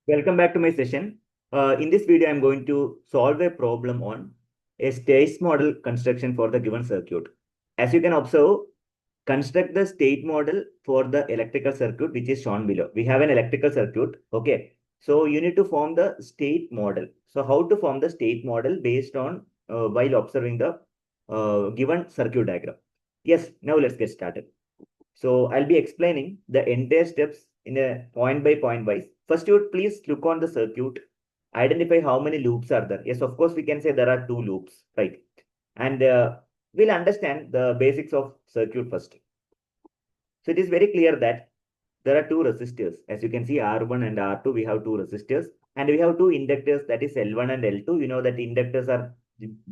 Welcome back to my session. In this video, I'm going to solve a problem on a state model construction for the given circuit. As you can observe, construct the state model for the electrical circuit, which is shown below. We have an electrical circuit. Okay. So you need to form the state model. So how to form the state model based on while observing the given circuit diagram. Yes, now let's get started. So I'll be explaining the entire steps in a point by point wise. First, you would please look on the circuit, identify how many loops are there. Yes, of course, we can say there are two loops, right? And we'll understand the basics of circuit first. So it is very clear that there are two resistors. As you can see, R1 and R2, we have two resistors. And we have two inductors, that is L1 and L2. You know that inductors are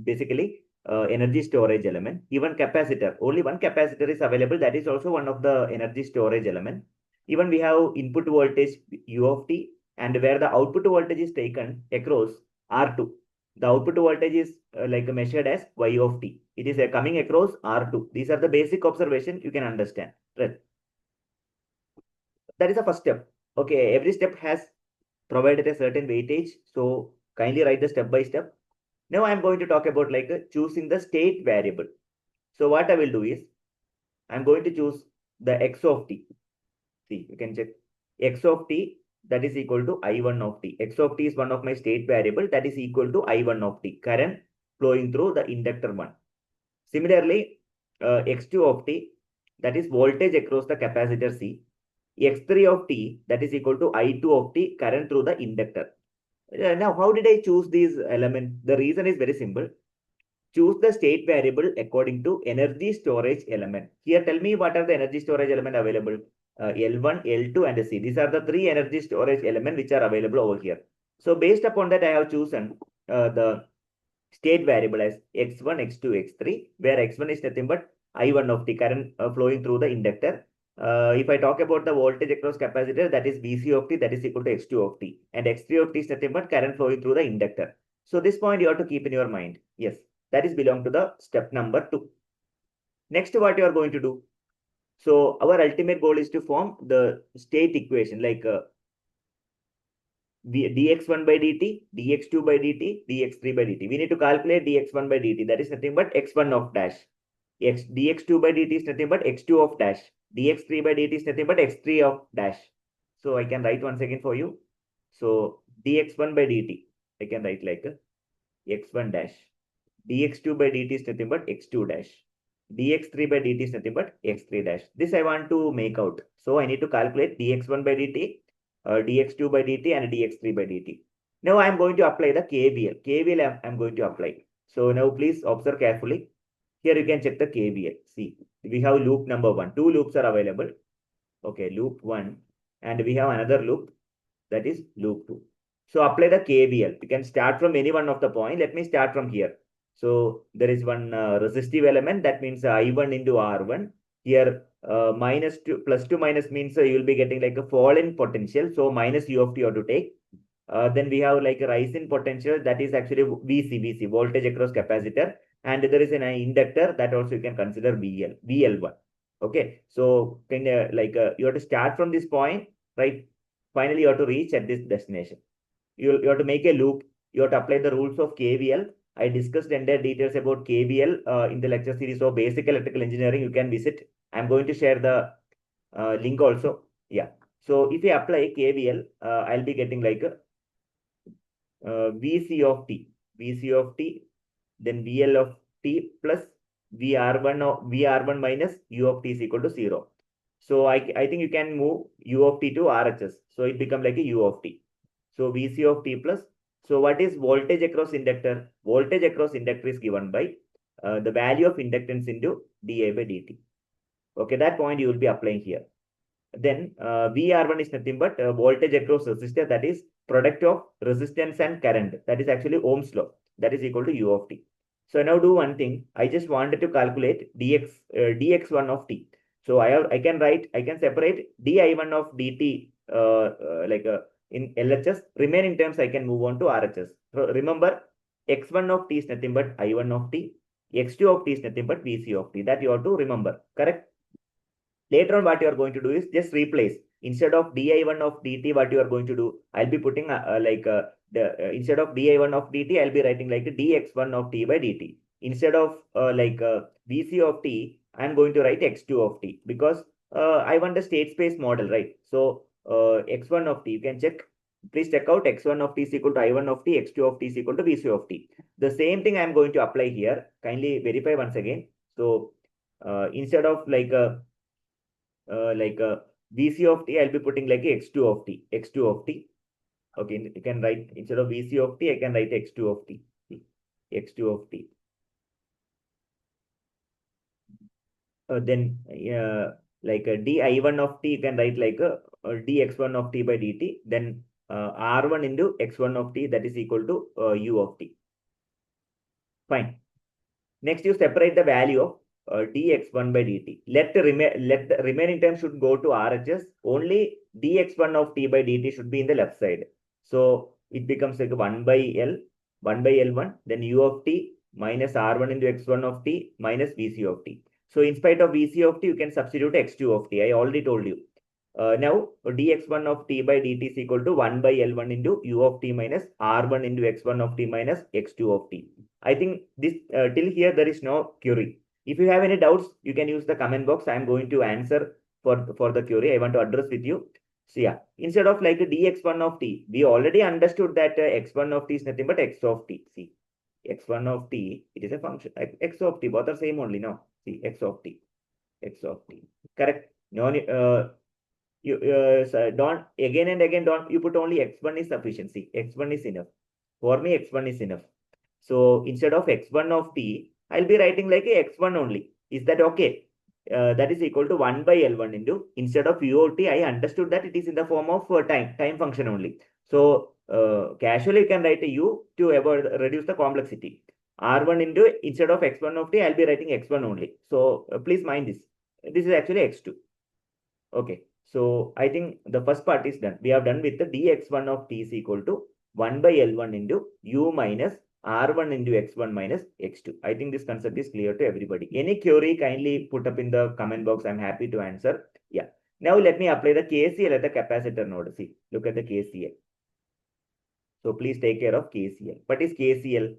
basically energy storage element. Even capacitor, only one capacitor is available. That is also one of the energy storage element. Even we have input voltage U of t, and where the output voltage is taken across R2. The output voltage is like measured as Y of t. It is coming across R2. These are the basic observation you can understand. Right. That is the first step. Okay, every step has provided a certain weightage. So kindly write the step by step. Now I'm going to talk about like choosing the state variable. So what I will do is I'm going to choose the x of t. See, you can check x of t, that is equal to I1 of t. X of t is one of my state variable, that is equal to I1 of t, current flowing through the inductor 1. Similarly, x2 of t, that is voltage across the capacitor C. X3 of t, that is equal to I2 of t, current through the inductor. Now, how did I choose these elements? The reason is very simple. Choose the state variable according to energy storage element. Here, tell me what are the energy storage element available? L1, L2, and C. These are the three energy storage elements which are available over here. So, based upon that, I have chosen the state variable as x1, x2, x3, where x1 is nothing but I1 of the current flowing through the inductor. If I talk about the voltage across capacitor, that is Vc of t, that is equal to x2 of t, and x3 of t is nothing but current flowing through the inductor. So this point you have to keep in your mind. Yes, that is belong to the step number 2. Next, what you are going to do? So our ultimate goal is to form the state equation like dx1 by dt, dx2 by dt, dx3 by dt. We need to calculate dx1 by dt. That is nothing but x1 of dash. Dx2 by dt is nothing but x2 of dash. Dx3 by dt is nothing but x3 of dash. So I can write once again for you. So dx1 by dt, I can write like x1 dash. Dx2 by dt is nothing but x2 dash. Dx3 by dt is nothing but x3 dash. This I want to make out. So I need to calculate dx1 by dt, dx2 by dt, and dx3 by dt. Now I am going to apply the KVL. KVL I am going to apply. So now please observe carefully. Here you can check the KVL. See, we have loop number 1. Two loops are available. Okay, loop 1. And we have another loop, that is loop 2. So apply the KVL. You can start from any one of the point. Let me start from here. So there is one resistive element, that means I1 into R1. Here minus 2 plus 2 minus means you will be getting like a fall in potential. So minus U of t you have to take. Then we have like a rise in potential, that is actually VC, voltage across capacitor. And there is an inductor, that also you can consider VL1. Okay, so can you have to start from this point, right? Finally, you have to reach at this destination. You have to make a loop. You have to apply the rules of KVL. I discussed entire details about KVL in the lecture series of basic electrical engineering. You can visit. I'm going to share the link also. Yeah. So if you apply KVL, I'll be getting like VC of t, then VL of t plus VR1 minus U of t is equal to 0. So I think you can move U of t to RHS. So it becomes like a U of t. So VC of t plus. So what is voltage across inductor? Voltage across inductor is given by the value of inductance into dA by dt. Okay, that point you will be applying here. Then VR1 is nothing but voltage across resistor, that is product of resistance and current. That is actually Ohm's law. That is equal to U of t. So now do one thing. I just wanted to calculate dx1 of t. So I can separate di1 of dt in LHS. Remaining terms I can move on to RHS. So remember, x1 of t is nothing but I1 of t. x2 of t is nothing but Vc of t. That you have to remember. Correct? Later on, what you are going to do is just replace. instead of di1 of dt, what you are going to do? I'll be putting instead of di1 of dt, I'll be writing like dx1 of t by dt. Instead of vc of t, I'm going to write x2 of t because I want the state space model, right? So x1 of t, you can check. Please check out x1 of t is equal to I1 of t, x2 of t is equal to vc of t. The same thing I'm going to apply here. Kindly verify once again. So instead of vc of t, I'll be putting like x2 of t, x2 of t. Okay, you can write instead of vc of t, I can write x2 of t, x2 of t. Then di1 of t, you can write like dx1 of t by dt. Then r1 into x1 of t, that is equal to u of t. Fine. Next, you separate the value of dx1 by dt. Let the remaining term should go to RHS. Only dx1 of t by dt should be in the left side. So it becomes like 1 by L1, then u of t minus r1 into x1 of t minus vc of t. So in spite of vc of t, you can substitute x2 of t. I already told you. Now dx1 of t by dt is equal to 1 by L1 into u of t minus r1 into x1 of t minus x2 of t. I think this till here there is no query. If you have any doubts, you can use the comment box. I am going to answer for the query. I want to address with you. So yeah, instead of like dx1 of t, we already understood that x1 of t is nothing but x of t. See, x1 of t, it is a function. X of t, both are same only. No, see, x of t, x of t. Correct. No, you so don't again and again don't you put only x1 is sufficiency. X1 is enough. For me, x1 is enough. So instead of x1 of t, I'll be writing like a x1 only. Is that okay? That is equal to 1 by L1 into, instead of u of t, I understood that it is in the form of time function only. So casually you can write a u to reduce the complexity. R1 into, instead of x1 of t, I'll be writing x1 only. So please mind this. This is actually x2. Okay. So I think the first part is done. We have done with the dx1 of t is equal to 1 by L1 into u minus r1 into x1 minus x2. I think this concept is clear to everybody. Any query, kindly put up in the comment box. I'm happy to answer. Yeah. Now let me apply the KCL at the capacitor node. See, look at the KCL. So please take care of KCL. What is KCL?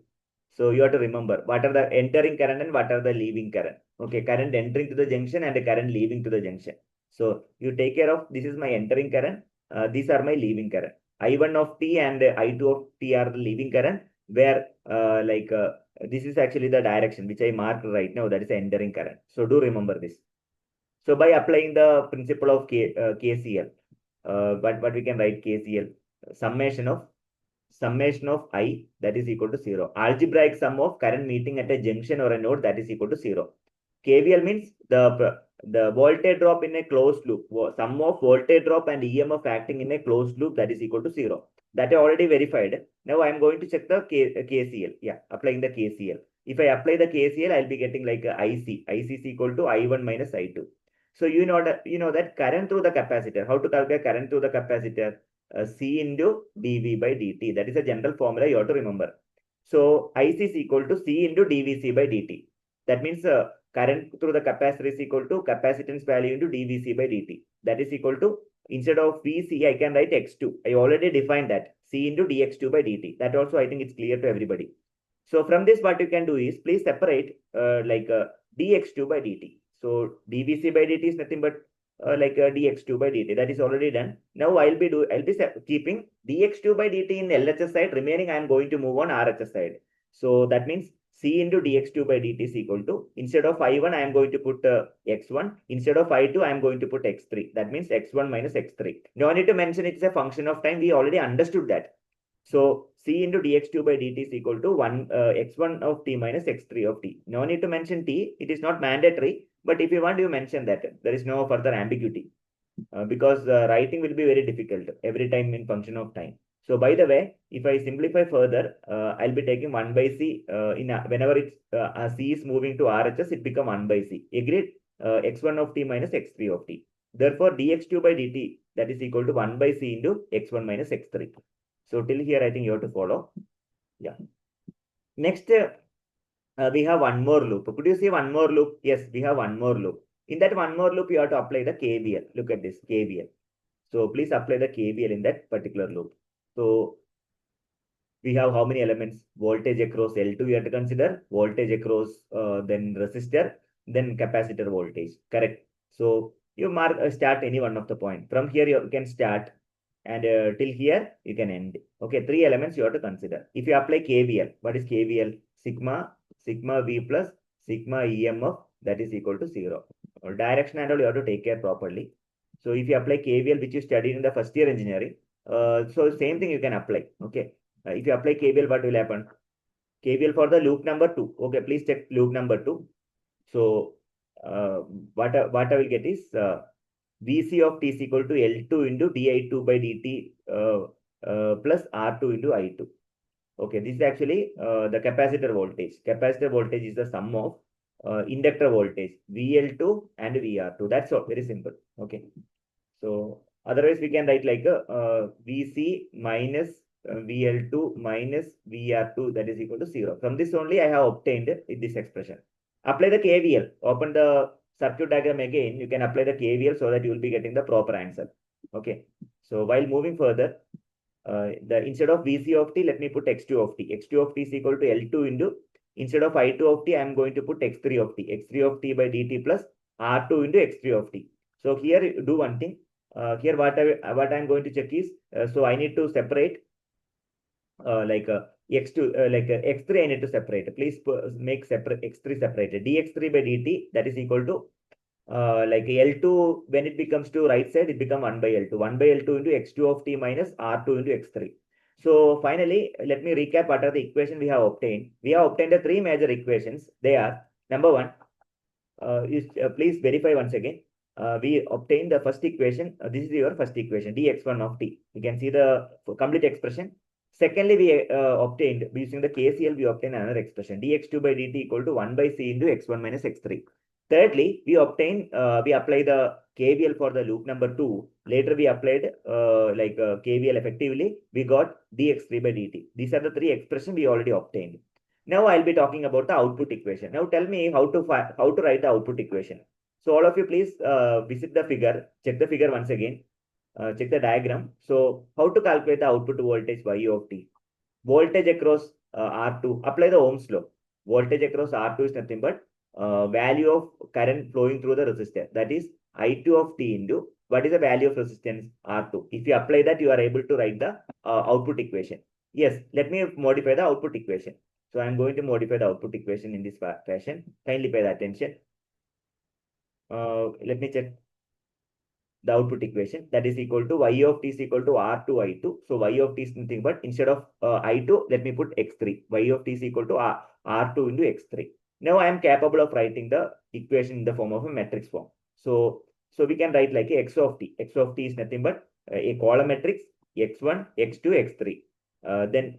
So you have to remember what are the entering current and what are the leaving current. Okay, current entering to the junction and the current leaving to the junction. So you take care of, this is my entering current. These are my leaving current. I1 of t and I2 of t are the leaving current, where this is actually the direction which I marked right now. That is the entering current. So do remember this. So by applying the principle of KCL, what we can write KCL, summation of I, that is equal to 0. Algebraic sum of current meeting at a junction or a node, that is equal to 0. KVL means the voltage drop in a closed loop. Sum of voltage drop and EMF acting in a closed loop, that is equal to 0. That I already verified. Now I am going to check the KCL. Yeah, applying the KCL. If I apply the KCL, I'll be getting like IC. IC is equal to I1 minus I2. So you know that current through the capacitor. How to calculate current through the capacitor? C into dV by dt. That is a general formula you have to remember. So IC is equal to C into dVc by dt. That means current through the capacitor is equal to capacitance value into dVc by dt. That is equal to, instead of Vc, I can write x2. I already defined that. C into dx2 by dt. That also I think it's clear to everybody. So from this, what you can do is, please separate dx2 by dt. So dVc by dt is nothing but dx2 by dt. That is already done. Now I'll be keeping dx2 by dt in LHS side. Remaining, I am going to move on RHS side. So that means C into dx2 by dt is equal to, instead of I1, I am going to put x1. Instead of I2, I am going to put x3. That means x1 minus x3. No need to mention it's a function of time. We already understood that. So C into dx2 by dt is equal to x1 of t minus x3 of t. No need to mention t. It is not mandatory. But if you want, you mention that. There is no further ambiguity. Because writing will be very difficult every time in function of time. So by the way, if I simplify further, I'll be taking 1 by c. Whenever c is moving to RHS, it become 1 by c. Agreed? X1 of t minus x3 of t. Therefore, dx2 by dt, that is equal to 1 by c into x1 minus x3. So till here, I think you have to follow. Yeah. Next, we have one more loop. Could you see one more loop? Yes, we have one more loop. In that one more loop, you have to apply the KVL. Look at this KVL. So please apply the KVL in that particular loop. So we have how many elements? Voltage across L2 we have to consider, voltage across then resistor, then capacitor voltage. Correct. So you mark start any one of the point. From here you can start and till here you can end. Okay, three elements you have to consider. If you apply KVL, what is KVL? Sigma V plus sigma EMF, that is equal to 0. Direction and all you have to take care properly. So if you apply KVL, which you studied in the first year engineering, so same thing you can apply. Okay. If you apply KVL, what will happen? KVL for the loop number 2. Okay, please check loop number 2. So what I will get is VC of t is equal to L2 into di2 by dt plus R2 into I2. Okay, this is actually the capacitor voltage. Capacitor voltage is the sum of inductor voltage VL2 and VR2. That's all. Very simple. Okay. So otherwise we can write like a VC minus VL2 minus VR2, that is equal to 0. From this only I have obtained this expression. Apply the KVL. Open the circuit diagram again. You can apply the KVL so that you will be getting the proper answer. Okay. So while moving further, instead of VC of t, let me put x2 of t. x2 of t is equal to L2 into, instead of I2 of t, I am going to put x3 of t. x3 of t by dt plus R2 into x3 of t. So here do one thing. Here what I'm going to check is, so I need to separate x2 x3 I need to separate. Please make separate x3 separated. dx3 by dt, that is equal to like L2, when it becomes to right side, it becomes 1 by L2. 1 by L2 into x2 of t minus R2 into x3. So finally, let me recap what are the equations we have obtained. We have obtained the three major equations. They are, number one, please verify once again. We obtained the first equation. This is your first equation, dx1 of t. You can see the complete expression. Secondly, we obtained, using the KCL, we obtained another expression, dx2 by dt equal to 1 by c into x1 minus x3. Thirdly, we apply the KVL for the loop number 2. Later, we applied KVL effectively. We got dx3 by dt. These are the three expressions we already obtained. Now I'll be talking about the output equation. Now tell me how to write the output equation. So all of you please visit the figure, check the figure once again, check the diagram. So how to calculate the output voltage Y of t? Voltage across R2, apply the Ohm's law. Voltage across R2 is nothing but value of current flowing through the resistor. That is I2 of t into, what is the value of resistance? R2. If you apply that, you are able to write the output equation. Yes, let me modify the output equation. So I'm going to modify the output equation in this fashion. Kindly pay attention. Let me check the output equation. That is equal to Y of t is equal to R2 I2. So Y of t is nothing but, instead of I2, let me put x3. Y of t is equal to R2 into x3. Now I am capable of writing the equation in the form of a matrix form. So we can write like a x of t. X of t is nothing but a column matrix x1, x2, x3. Then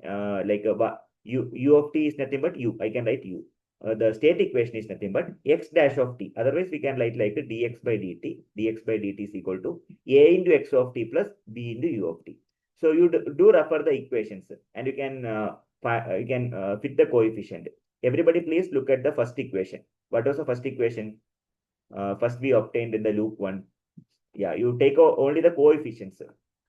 u of t is nothing but u. I can write u. The state equation is nothing but x dash of t. Otherwise, we can write like a dx by dt. Dx by dt is equal to a into x of t plus b into u of t. So you do refer the equations and you can fit the coefficient. Everybody, please look at the first equation. What was the first equation? First we obtained in the loop 1. Yeah, you take only the coefficients.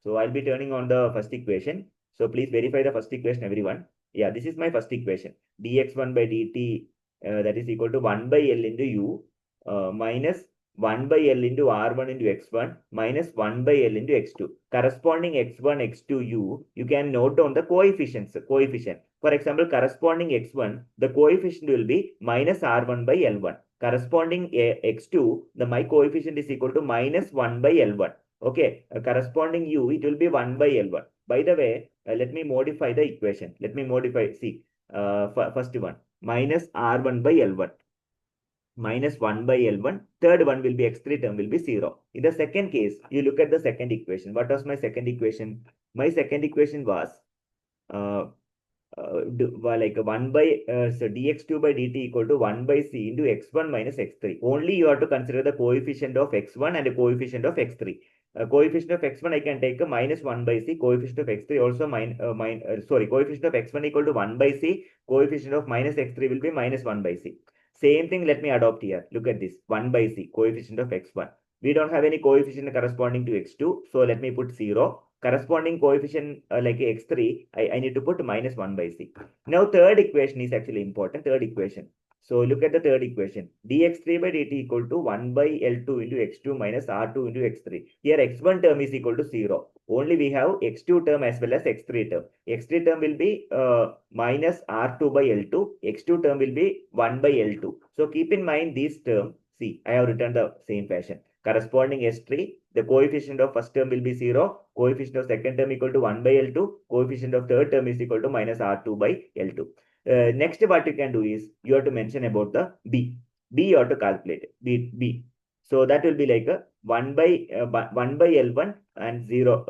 So I'll be turning on the first equation. So please verify the first equation, everyone. Yeah, this is my first equation. dx1 by dt, that is equal to 1 by L into u minus 1 by L into R1 into X1 minus 1 by L into X2. Corresponding X1, X2, U, you can note down the coefficient. For example, corresponding X1, the coefficient will be minus R1 by L1. Corresponding X2, my coefficient is equal to minus 1 by L1. Okay, corresponding U, it will be 1 by L1. By the way, let me modify the equation. Let me modify, see, first one, minus R1 by L1. Minus 1 by L1. Third one will be x3 term will be 0. In the second case, you look at the second equation. What was my second equation? My second equation was like 1 by, so dx2 by dt equal to 1 by c into x1 minus x3. Only you have to consider the coefficient of x1 and the coefficient of x3. Coefficient of x1 I can take a minus 1 by c. Coefficient of x3 also coefficient of x1 equal to 1 by c. Coefficient of minus x3 will be minus 1 by c. Same thing, let me adopt here. Look at this, 1 by c, coefficient of x1. We don't have any coefficient corresponding to x2. So let me put 0. Corresponding coefficient like x3, I need to put minus 1 by c. Now third equation is actually important. Third equation. So look at the third equation. dx3 by dt equal to 1 by L2 into x2 minus R2 into x3. Here x1 term is equal to 0. Only we have x2 term as well as x3 term. x3 term will be minus R2 by L2. x2 term will be 1 by L2. So keep in mind this term. See, I have written the same fashion. Corresponding S3, the coefficient of first term will be 0. Coefficient of second term equal to 1 by L2. Coefficient of third term is equal to minus R2 by L2. Next, what you can do is you have to mention about the B. B you have to calculate B. So that will be like a 1 by L1 and 0.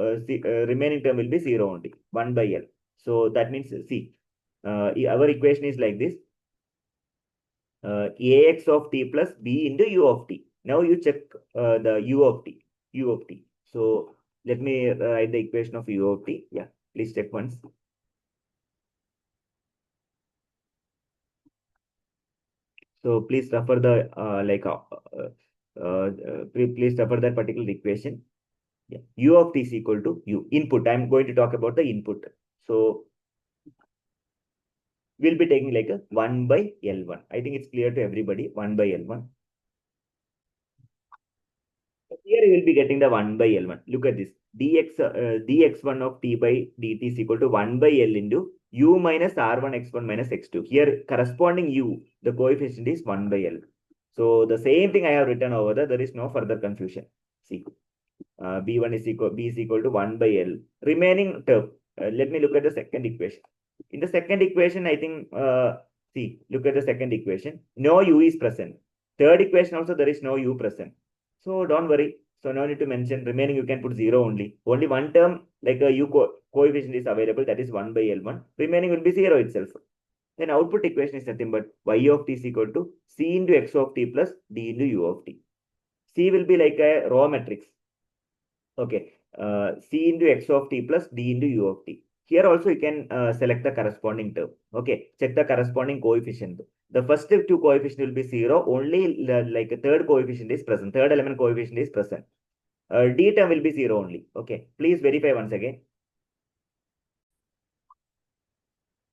Remaining term will be 0 only. 1 by L. So that means C. Our equation is like this. Ax of t plus b into u of t. Now you check the u of t. So let me write the equation of u of t. Yeah, please check once. So please refer the please refer that particular equation. Yeah. U of t is equal to u. Input. I'm going to talk about the input. So we'll be taking like a 1 by L1. I think it's clear to everybody. 1 by L1. Here you will be getting the 1 by L1. Look at this. dx1 of t by dt is equal to 1 by L into u minus r1 x1 minus x2. Here corresponding u, the coefficient is 1 by L. So the same thing I have written over there. There is no further confusion. See, b1 is equal to 1 by L. Remaining term. Let me look at the second equation. In the second equation, I think, see, look at the second equation. No u is present. Third equation also there is no u present. So don't worry. So no need to mention. Remaining you can put 0 only. Only one term like a u coefficient is available. That is 1 by L1. Remaining will be 0 itself. Then output equation is nothing but y of t is equal to c into x of t plus d into u of t. C will be like a raw matrix. Okay. C into x of t plus d into u of t. Here also you can select the corresponding term. Okay. Check the corresponding coefficient. The first two coefficient will be 0. Only like a third coefficient is present. Third element coefficient is present. D term will be 0 only. Okay. Please verify once again.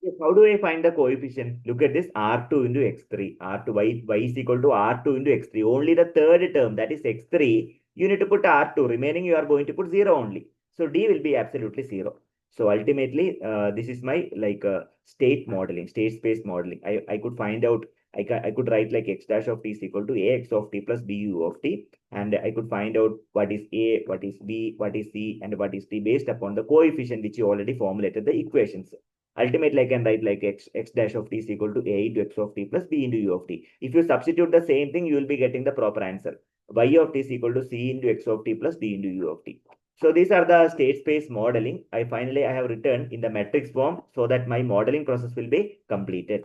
Yes, how do I find the coefficient? Look at this R2 into X3. R2 y is equal to R2 into X3. Only the third term, that is X3, you need to put R2. Remaining, you are going to put 0 only. So D will be absolutely 0. So ultimately, this is my like state modeling, state space modeling. I could find out, I could write like x dash of t is equal to ax of t plus bu of t. And I could find out what is A, what is B, what is C, and what is T based upon the coefficient which you already formulated the equations. Ultimately, I can write like x dash of t is equal to a into x of t plus b into u of t. If you substitute the same thing, you will be getting the proper answer. Y of t is equal to c into x of t plus d into u of t. So these are the state space modeling. I have written in the matrix form so that my modeling process will be completed.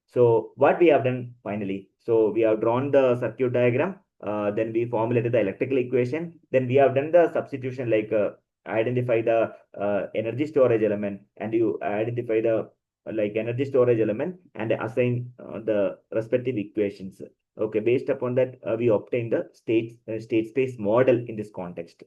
So what we have done finally, so we have drawn the circuit diagram, then we formulated the electrical equation, then we have done the substitution like identify the energy storage element, and you identify the like energy storage element and assign the respective equations. Okay, based upon that, we obtain the state space model in this context.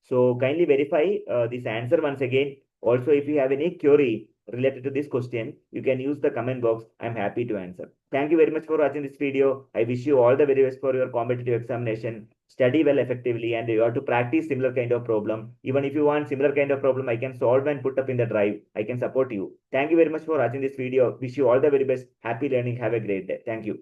So kindly verify this answer once again. Also, if you have any query related to this question, you can use the comment box. I'm happy to answer. Thank you very much for watching this video. I wish you all the very best for your competitive examination. Study well effectively, and you have to practice similar kind of problem. Even if you want similar kind of problem, I can solve and put up in the drive. I can support you. Thank you very much for watching this video. Wish you all the very best. Happy learning. Have a great day. Thank you.